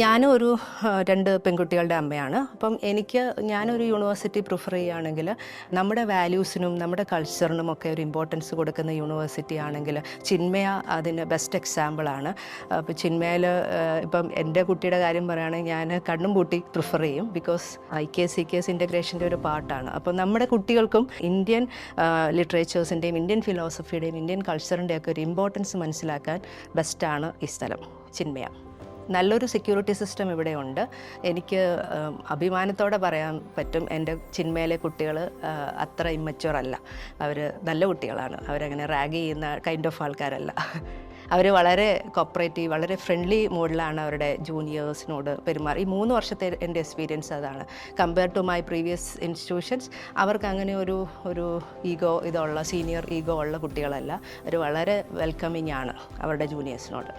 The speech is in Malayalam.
ഞാനും ഒരു 2 പെൺകുട്ടികളുടെ അമ്മയാണ്. അപ്പം ഞാനൊരു യൂണിവേഴ്സിറ്റി പ്രിഫർ ചെയ്യുകയാണെങ്കിൽ നമ്മുടെ വാല്യൂസിനും നമ്മുടെ കൾച്ചറിനും ഒക്കെ ഒരു ഇമ്പോർട്ടൻസ് കൊടുക്കുന്ന യൂണിവേഴ്സിറ്റി ആണെങ്കിൽ ചിന്മയ അതിന് ബെസ്റ്റ് എക്സാമ്പിളാണ്. അപ്പോൾ ചിന്മയയിൽ ഇപ്പം എൻ്റെ കുട്ടിയുടെ കാര്യം പറയുകയാണെങ്കിൽ ഞാൻ കണ്ണും പൂട്ടി പ്രിഫർ ചെയ്യും. ബിക്കോസ് IKS CKS ഇൻ്റഗ്രേഷൻ്റെ ഒരു പാർട്ടാണ്. അപ്പോൾ നമ്മുടെ കുട്ടികൾക്കും ഇന്ത്യൻ ലിറ്ററേച്ചേഴ്സിൻ്റെയും ഇന്ത്യൻ ഫിലോസഫിയുടെയും ഇന്ത്യൻ കൾച്ചറിൻ്റെയൊക്കെ ഒരു ഇമ്പോർട്ടൻസ് മനസ്സിലാക്കാൻ ബെസ്റ്റാണ് ഈ സ്ഥലം ചിന്മയ. നല്ലൊരു സെക്യൂരിറ്റി സിസ്റ്റം ഇവിടെയുണ്ട്. എനിക്ക് അഭിമാനത്തോടെ പറയാൻ പറ്റും, എൻ്റെ ചിന്മയിലെ കുട്ടികൾ അത്ര ഇമ്മച്വർ അല്ല. അവർ നല്ല കുട്ടികളാണ്. അവരങ്ങനെ റാഗ് ചെയ്യുന്ന കൈൻഡ് ഓഫ് ആൾക്കാരല്ല. അവർ വളരെ കോപ്പറേറ്റീവ്, വളരെ ഫ്രണ്ട്ലി മോഡിലാണ് അവരുടെ ജൂനിയേഴ്സിനോട് പെരുമാറി. ഈ 3 വർഷത്തെ എൻ്റെ എക്സ്പീരിയൻസ് അതാണ്. Compare to my previous institutions അവർക്ക് അങ്ങനെ ഒരു സീനിയർ ഈഗോ ഉള്ള കുട്ടികളല്ല. അവർ വളരെ വെൽക്കമിങ് ആണ് അവരുടെ ജൂനിയേഴ്സിനോട്.